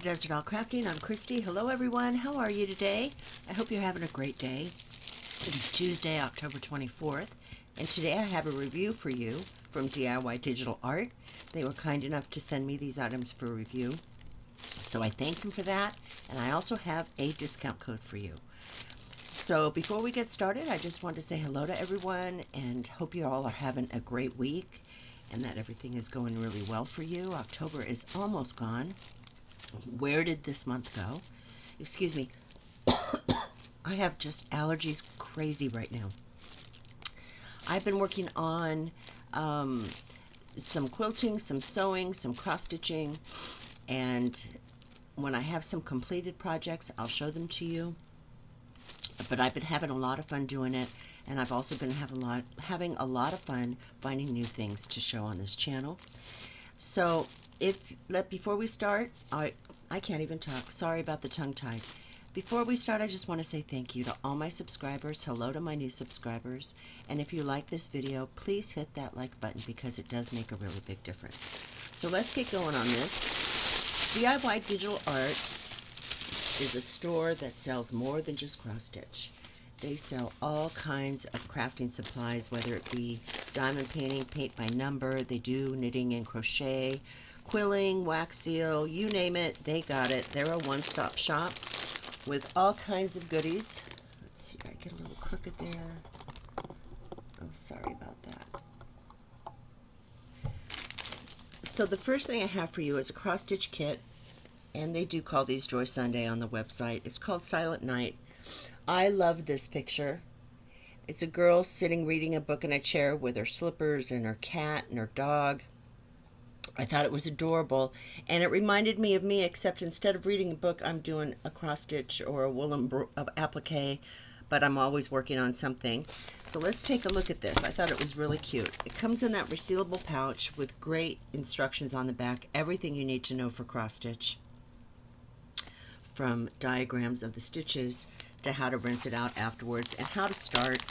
Desert All Crafting. I'm Christy. Hello everyone. How are you today? I hope you're having a great day. It is Tuesday, October 24th, and today I have a review for you from DIY Digital Art. They were kind enough to send me these items for review, so I thank them for that, and I also have a discount code for you. So before we get started, I just want to say hello to everyone and hope you all are having a great week and that everything is going really well for you. October is almost gone. Where did this month go? Excuse me. I have just allergies crazy right now. I've been working on some quilting, some sewing, some cross-stitching, and when I have some completed projects, I'll show them to you. But I've been having a lot of fun doing it, and I've also been having a lot of fun finding new things to show on this channel. So before we start, I can't even talk. Sorry about the tongue-tied. Before we start, I just want to say thank you to all my subscribers. Hello to my new subscribers. And if you like this video, please hit that like button because it does make a really big difference. So let's get going on this. DIY Digital Art is a store that sells more than just cross-stitch. They sell all kinds of crafting supplies, whether it be diamond painting, paint by number. They do knitting and crochet, quilling, wax seal, you name it, they got it. They're a one-stop shop with all kinds of goodies. Let's see, I get a little crooked there. Oh, sorry about that. So the first thing I have for you is a cross-stitch kit, and they do call these Joy Sunday on the website. It's called Silent Night. I love this picture. It's a girl sitting reading a book in a chair with her slippers and her cat and her dog. I thought it was adorable, and it reminded me of me, except instead of reading a book, I'm doing a cross-stitch or a woolen applique, but I'm always working on something. So let's take a look at this. I thought it was really cute. It comes in that resealable pouch with great instructions on the back, everything you need to know for cross-stitch, from diagrams of the stitches to how to rinse it out afterwards and how to start.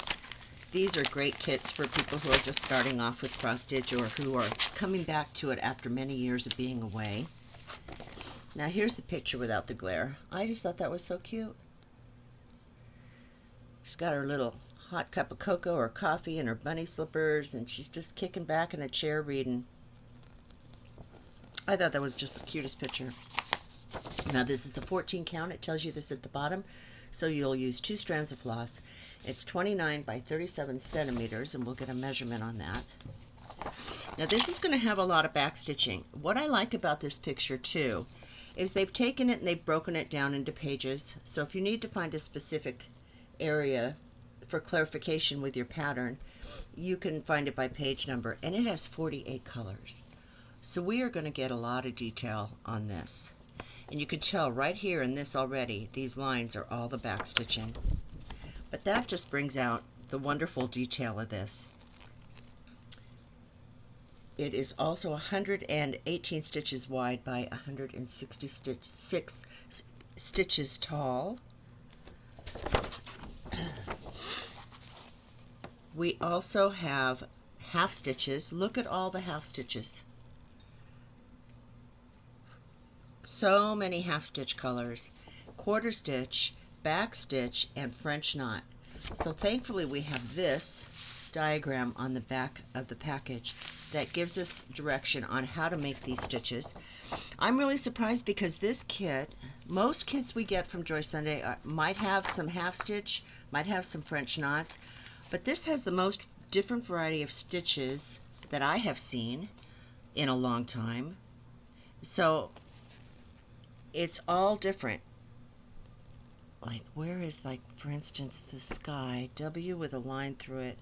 These are great kits for people who are just starting off with cross-stitch or who are coming back to it after many years of being away. Now here's the picture without the glare. I just thought that was so cute. She's got her little hot cup of cocoa or coffee and her bunny slippers, and she's just kicking back in a chair reading. I thought that was just the cutest picture. Now this is the 14 count. It tells you this at the bottom. So you'll use 2 strands of floss. It's 29 by 37 centimeters, and we'll get a measurement on that. Now this is going to have a lot of back stitching. What I like about this picture too is they've taken it and they've broken it down into pages. So if you need to find a specific area for clarification with your pattern, you can find it by page number, and it has 48 colors. So we are going to get a lot of detail on this. And you can tell right here in this already, these lines are all the back stitching. But that just brings out the wonderful detail of this. It is also 118 stitches wide by 166 stitches tall. We also have half stitches. Look at all the half stitches. So many half stitch colors, quarter stitch, back stitch, and French knot. So thankfully we have this diagram on the back of the package that gives us direction on how to make these stitches. I'm really surprised because this kit, most kits we get from Joy Sunday might have some half stitch, might have some French knots, but this has the most different variety of stitches that I have seen in a long time. So it's all different. Like, where is, like, for instance, the sky, W with a line through it.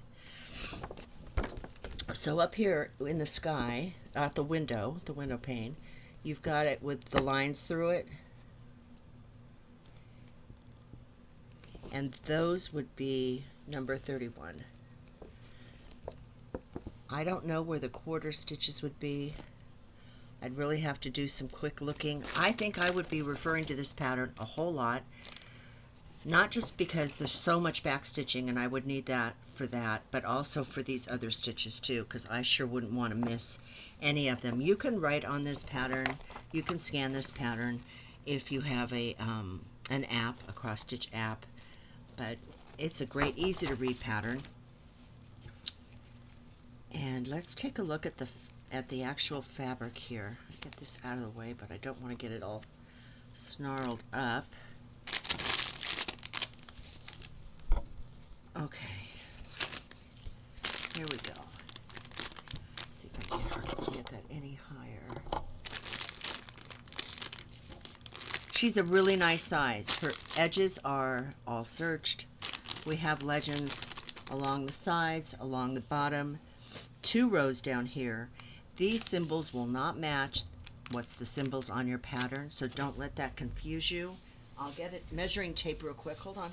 So up here in the sky, at the window pane, you've got it with the lines through it. And those would be number 31. I don't know where the quarter stitches would be. I'd really have to do some quick looking. I think I would be referring to this pattern a whole lot, not just because there's so much back stitching and I would need that for that, but also for these other stitches too, because I sure wouldn't want to miss any of them. You can write on this pattern, you can scan this pattern, if you have an app, a cross-stitch app. But it's a great, easy to read pattern. And let's take a look at the actual fabric here. Get this out of the way, but I don't want to get it all snarled up. Okay, here we go. Let's see if I can get that any higher. She's a really nice size. Her edges are all serged. We have legends along the sides, along the bottom, 2 rows down here. These symbols will not match what's the symbols on your pattern, so don't let that confuse you. I'll get it measuring tape real quick. Hold on.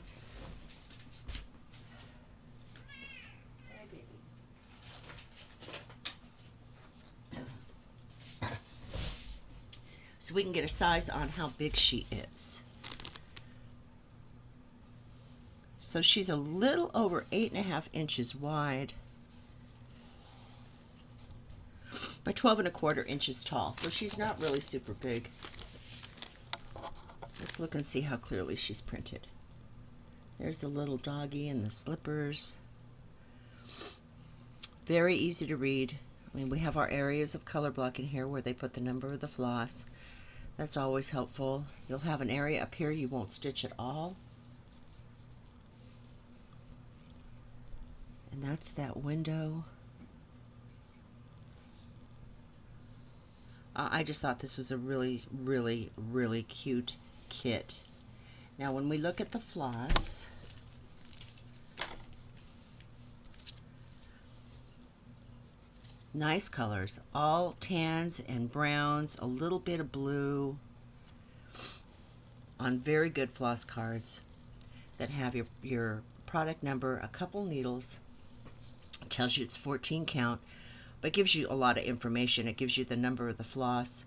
Hey, baby. So we can get a size on how big she is. So she's a little over 8.5 inches wide by 12.25 inches tall. So she's not really super big. Let's look and see how clearly she's printed. There's the little doggy and the slippers. Very easy to read. I mean, we have our areas of color block in here where they put the number of the floss. That's always helpful. You'll have an area up here you won't stitch at all. And that's that window. I just thought this was a really, really, really cute kit. Now when we look at the floss, nice colors, all tans and browns, a little bit of blue on very good floss cards that have your product number, a couple needles. It tells you it's 14 count, but gives you a lot of information. It gives you the number of the floss,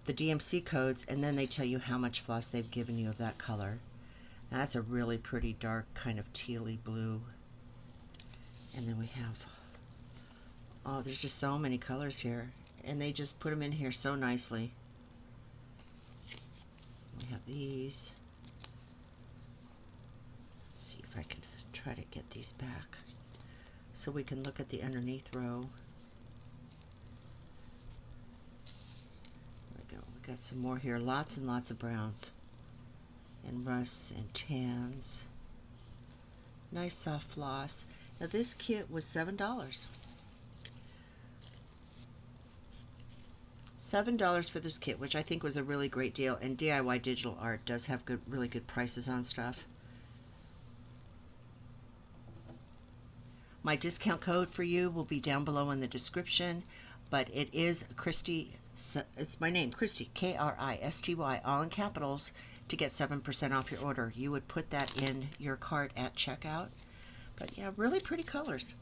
the DMC codes, and then they tell you how much floss they've given you of that color. Now that's a really pretty dark kind of tealy blue. And then we have, oh, there's just so many colors here, and they just put them in here so nicely. We have these. Let's see if I can try to get these back so we can look at the underneath row. There we go. We got some more here. Lots and lots of browns and rusts and tans. Nice soft floss. Now this kit was $7. $7 for this kit, which I think was a really great deal, and DIY Digital Art does have really good prices on stuff. My discount code for you will be down below in the description, but it is Christy, it's my name, Christy, K-R-I-S-T-Y, all in capitals, to get 7% off your order. You would put that in your cart at checkout. But yeah, really pretty colors.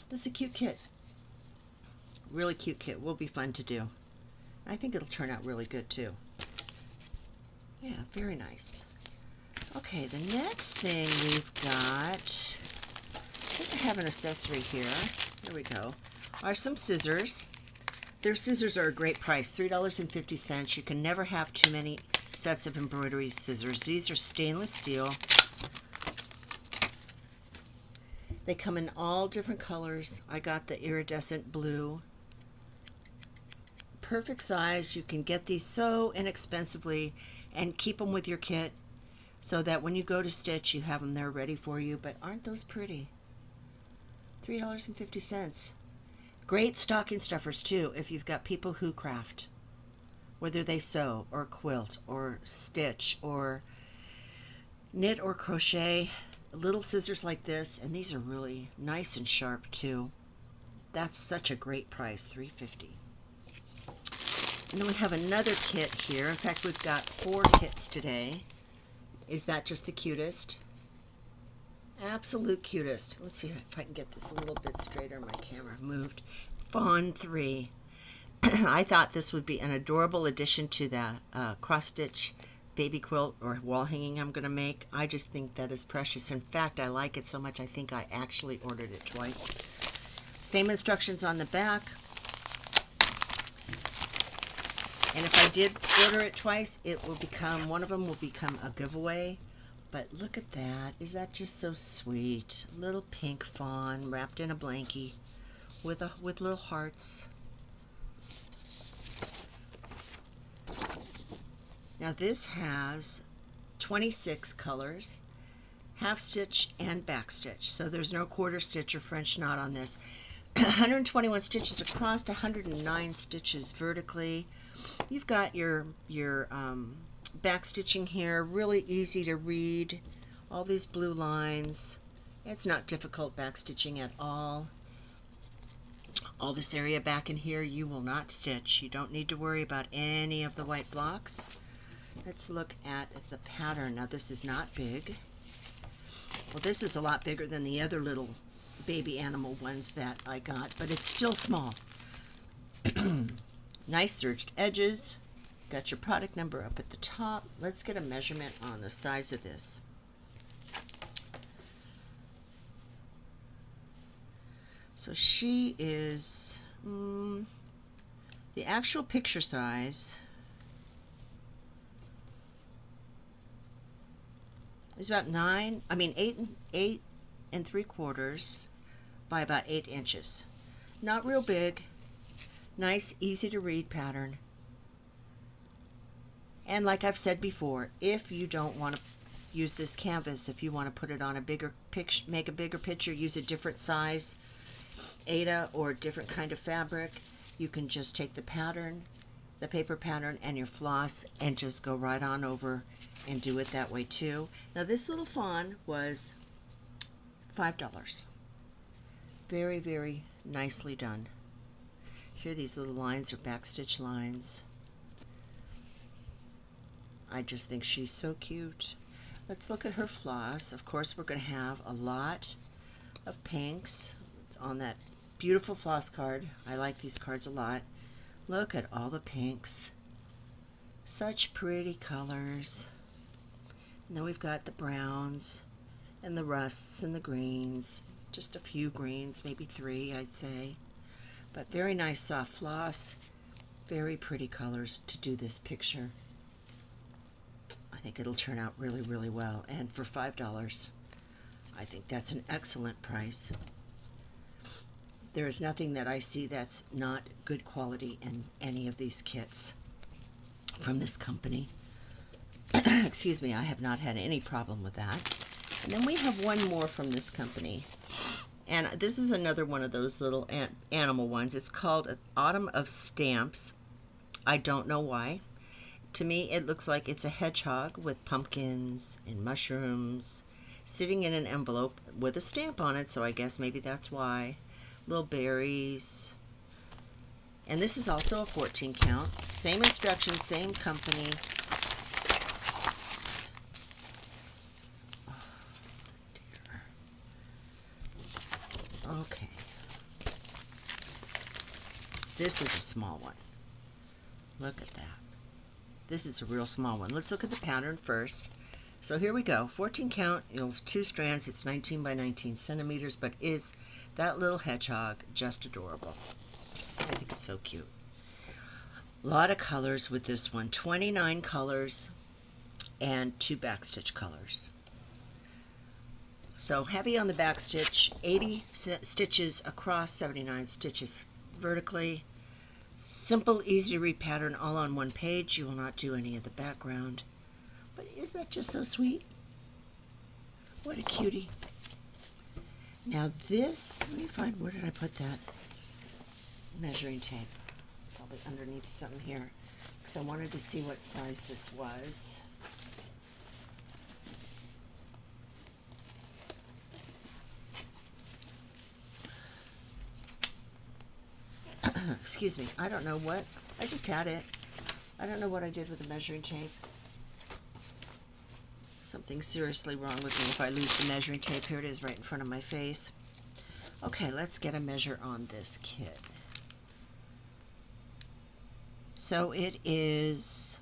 This is a cute kit. Really cute kit. Will be fun to do. I think it'll turn out really good too. Yeah, very nice. Okay, the next thing we've got, I think I have an accessory here. There we go. Are some scissors. Their scissors are a great price, $3.50. You can never have too many sets of embroidery scissors. These are stainless steel. They come in all different colors. I got the iridescent blue. Perfect size. You can get these so inexpensively and keep them with your kit so that when you go to stitch you have them there ready for you. But aren't those pretty? $3.50. Great stocking stuffers too if you've got people who craft, whether they sew or quilt or stitch or knit or crochet. Little scissors like this, and these are really nice and sharp too. That's such a great price, $3.50. And then we have another kit here. In fact, we've got 4 kits today. Is that just the cutest? Absolute cutest. Let's see if I can get this a little bit straighter. My camera moved. Fawn 3. I thought this would be an adorable addition to the cross-stitch baby quilt or wall hanging I'm going to make. I just think that is precious. In fact, I like it so much I think I actually ordered it twice. Same instructions on the back. And if I did order it twice, it will become, one of them will become a giveaway. But look at that. Is that just so sweet? Little pink fawn wrapped in a blankie with little hearts. Now this has 26 colors, half stitch and back stitch. So there's no quarter stitch or French knot on this. 121 stitches across, 109 stitches vertically. You've got your back stitching here, really easy to read. All these blue lines. It's not difficult back stitching at all. All this area back in here you will not stitch. You don't need to worry about any of the white blocks. Let's look at the pattern. Now this is not big. Well, this is a lot bigger than the other little baby animal ones that I got, but it's still small. Nice serged edges. Got your product number up at the top. Let's get a measurement on the size of this. So she is the actual picture size is about 8 and 3/4 by about 8 inches. Not real big. Nice, easy to read pattern. And like I've said before, if you don't want to use this canvas, if you want to put it on a bigger picture, make a bigger picture, use a different size Aida or a different kind of fabric, you can just take the pattern, the paper pattern, and your floss and just go right on over and do it that way too. Now this little fawn was $5. Very, very nicely done. Here these little lines are backstitch lines. I just think she's so cute. Let's look at her floss. Of course we're going to have a lot of pinks on that beautiful floss card. I like these cards a lot. Look at all the pinks. Such pretty colors. And then we've got the browns and the rusts and the greens. Just a few greens, maybe 3 I'd say. But very nice soft floss. Very pretty colors to do this picture. I think it'll turn out really, really well. And for $5, I think that's an excellent price. There is nothing that I see that's not good quality in any of these kits from this company. Excuse me, I have not had any problem with that. And then we have one more from this company. And this is another one of those little animal ones. It's called Autumn of Stamps. I don't know why. To me, it looks like it's a hedgehog with pumpkins and mushrooms sitting in an envelope with a stamp on it, so I guess maybe that's why. Little berries. And this is also a 14 count. Same instructions, same company. Oh, dear. Okay. This is a small one. Look at that. This is a real small one. Let's look at the pattern first. So here we go. 14 count, it's 2 strands. It's 19 by 19 centimeters, but is that little hedgehog just adorable? I think it's so cute. A lot of colors with this one. 29 colors and 2 backstitch colors. So heavy on the backstitch, 80 stitches across, 79 stitches vertically. Simple, easy to read pattern all on one page. You will not do any of the background. But is that just so sweet? What a cutie. Now this, let me find, where did I put that measuring tape? It's probably underneath something here, because I wanted to see what size this was. Excuse me, I don't know what, I just had it. I don't know what I did with the measuring tape. Something's seriously wrong with me if I lose the measuring tape. Here it is right in front of my face. Okay, let's get a measure on this kit. So it is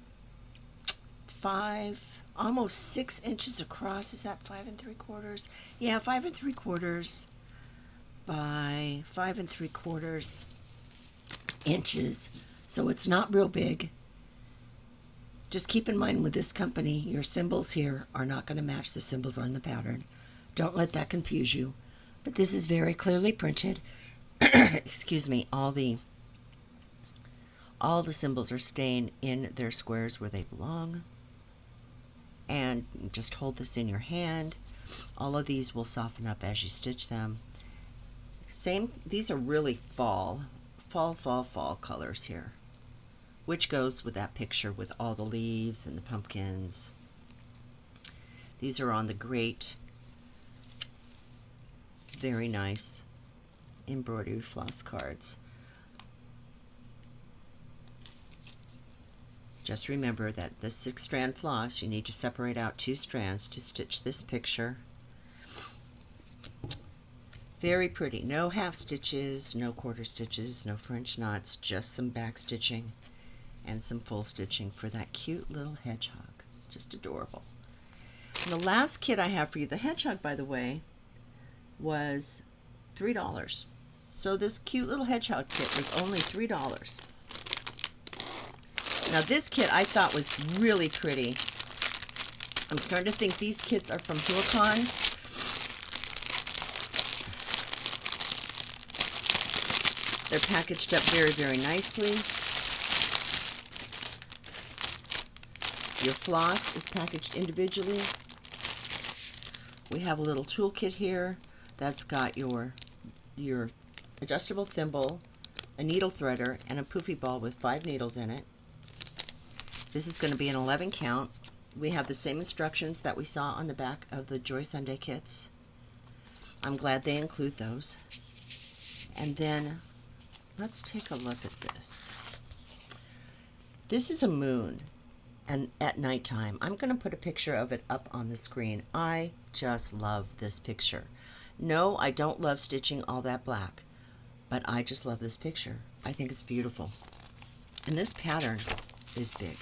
5, almost 6 inches across. Is that 5 3/4? Yeah, 5 3/4 by 5 3/4 inches. So it's not real big. Just keep in mind with this company, your symbols here are not going to match the symbols on the pattern. Don't let that confuse you. But this is very clearly printed. Excuse me, all the symbols are staying in their squares where they belong. And just hold this in your hand. All of these will soften up as you stitch them. These are really fall colors here, which goes with that picture with all the leaves and the pumpkins. These are on the great, very nice embroidered floss cards. Just remember that the 6-strand floss, you need to separate out 2 strands to stitch this picture. Very pretty. No half stitches, no quarter stitches, no French knots, just some back stitching and some full stitching for that cute little hedgehog. Just adorable. And the last kit I have for you, the hedgehog, by the way, was $3. So this cute little hedgehog kit was only $3. Now this kit I thought was really pretty. I'm starting to think these kits are from Helicon. They're packaged up very, very nicely. Your floss is packaged individually. We have a little toolkit here that's got your adjustable thimble, a needle threader, and a poofy ball with 5 needles in it. This is going to be an 11 count. We have the same instructions that we saw on the back of the Joy Sunday kits. I'm glad they include those. And then let's take a look at this. This is a moon, and at nighttime. I'm going to put a picture of it up on the screen. I just love this picture. No, I don't love stitching all that black, but I just love this picture. I think it's beautiful. And this pattern is big.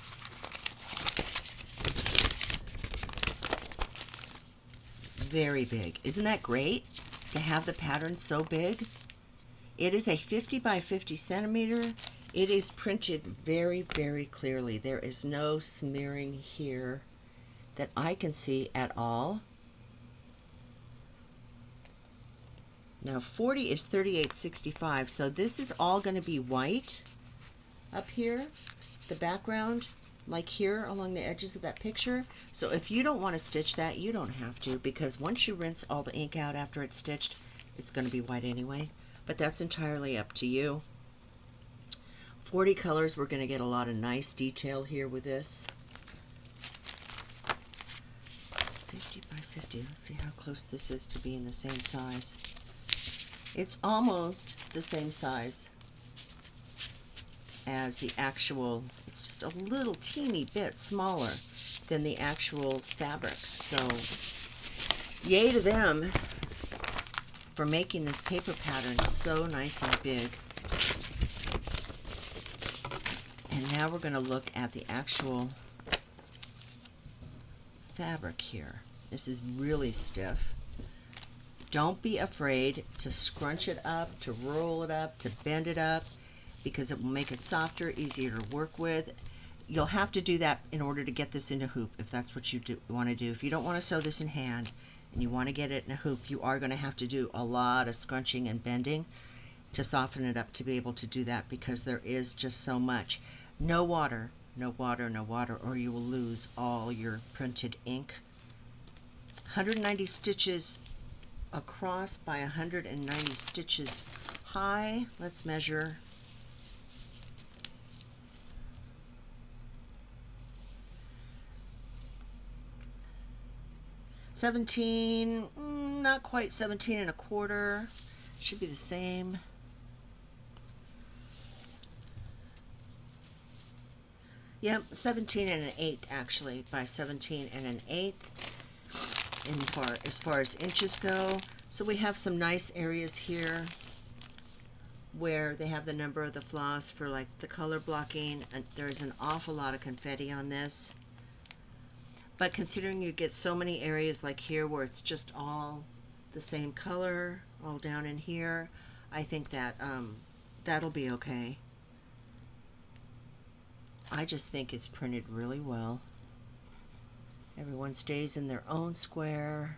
Very big. Isn't that great to have the pattern so big? It is a 50 by 50 centimeter. It is printed very, very clearly. There is no smearing here that I can see at all. Now 40 is 38.65, so this is all going to be white up here, the background, like here along the edges of that picture. So if you don't want to stitch that, you don't have to, because once you rinse all the ink out after it's stitched, it's going to be white anyway. But that's entirely up to you. 40 colors, we're going to get a lot of nice detail here with this. 50 by 50, let's see how close this is to being the same size. It's almost the same size as the actual, it's just a little teeny bit smaller than the actual fabric. So yay to them for making this paper pattern so nice and big. And now we're going to look at the actual fabric here. This is really stiff. Don't be afraid to scrunch it up, to roll it up, to bend it up, because it will make it softer, easier to work with. You'll have to do that in order to get this into hoop, if that's what you want to do. If you don't want to sew this in hand and you want to get it in a hoop, you are going to have to do a lot of scrunching and bending to soften it up to be able to do that, because there is just so much. No water, no water, no water, or you will lose all your printed ink. 190 stitches across by 190 stitches high. Let's measure. Not quite 17 and a quarter. Should be the same. Yep, 17 and an eighth actually, by 17 and an eighth as far as inches go. So we have some nice areas here where they have the number of the floss for like the color blocking, and there's an awful lot of confetti on this. But considering you get so many areas like here where it's just all the same color all down in here, I think that that'll be okay. I just think it's printed really well. Everyone stays in their own square.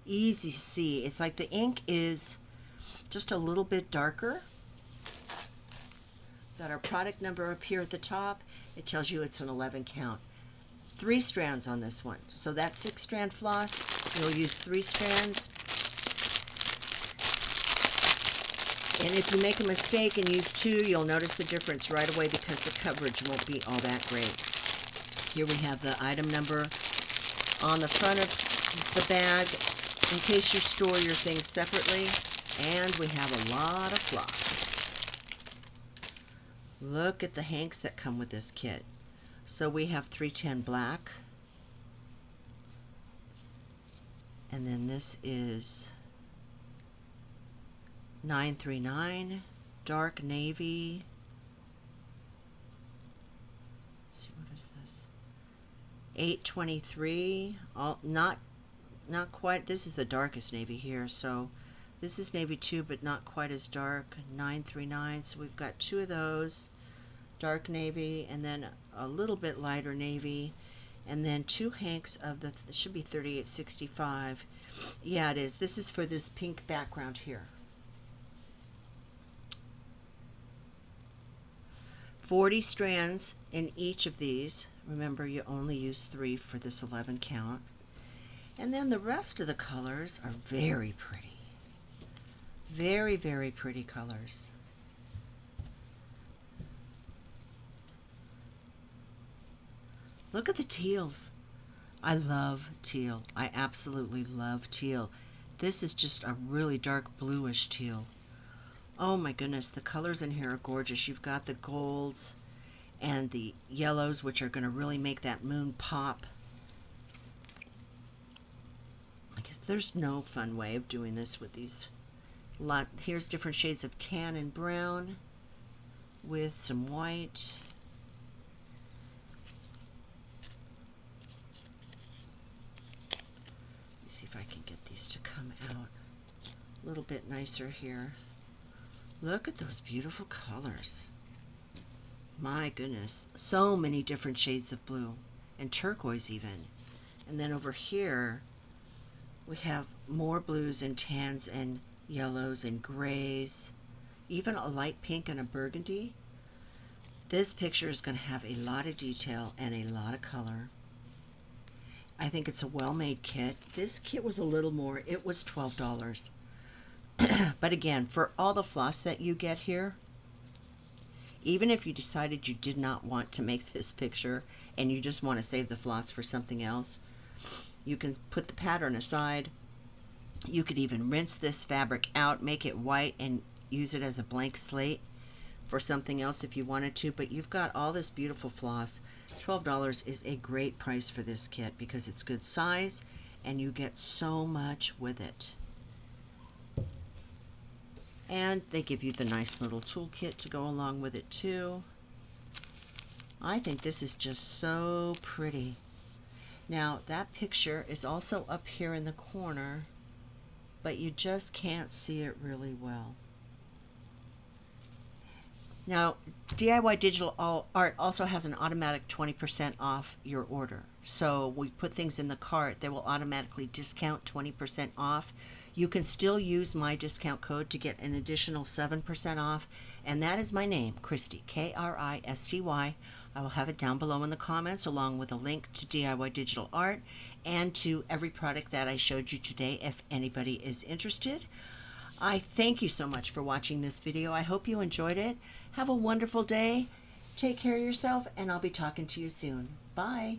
Easy to see. It's like the ink is just a little bit darker. Got our product number up here at the top. It tells you it's an 11 count. 3 strands on this one. So that 6-strand floss, you'll use 3 strands. And if you make a mistake and use 2, you'll notice the difference right away because the coverage won't be all that great. Here we have the item number on the front of the bag in case you store your things separately. And we have a lot of floss. Look at the hanks that come with this kit. So we have 310 black. And then this is 939 dark navy. Let's see, what is this? 823. All not quite. This is the darkest navy here, so this is navy 2, but not quite as dark. 939. So we've got 2 of those, dark navy, and then a little bit lighter navy, and then 2 hanks of the. It should be 3865. Yeah, it is. This is for this pink background here. 40 strands in each of these. Remember, you only use 3 for this 11 count. And then the rest of the colors are very pretty. Very, very pretty colors. Look at the teals. I love teal. I absolutely love teal. This is just a really dark bluish teal. Oh my goodness, the colors in here are gorgeous. You've got the golds and the yellows, which are going to really make that moon pop. I guess there's no fun way of doing this with these. Here's different shades of tan and brown with some white. Let me see if I can get these to come out a little bit nicer here. Look at those beautiful colors. My goodness, so many different shades of blue and turquoise even. And then over here we have more blues and tans and yellows and grays, even a light pink and a burgundy. This picture is going to have a lot of detail and a lot of color. I think it's a well-made kit. This kit was a little more. It was $12. But again, for all the floss that you get here, even if you decided you did not want to make this picture and you just want to save the floss for something else, you can put the pattern aside. You could even rinse this fabric out, make it white, and use it as a blank slate for something else if you wanted to. But you've got all this beautiful floss. $12 is a great price for this kit because it's good size and you get so much with it. And they give you the nice little toolkit to go along with it too. I think this is just so pretty. Now that picture is also up here in the corner, but you just can't see it really well. Now, DIY Digital Art also has an automatic 20% off your order. So we put things in the cart, they will automatically discount 20% off. You can still use my discount code to get an additional 7% off, and that is my name, Christy, K-R-I-S-T-Y. I will have it down below in the comments along with a link to DIY Digital Art and to every product that I showed you today if anybody is interested. I thank you so much for watching this video. I hope you enjoyed it. Have a wonderful day. Take care of yourself, and I'll be talking to you soon. Bye.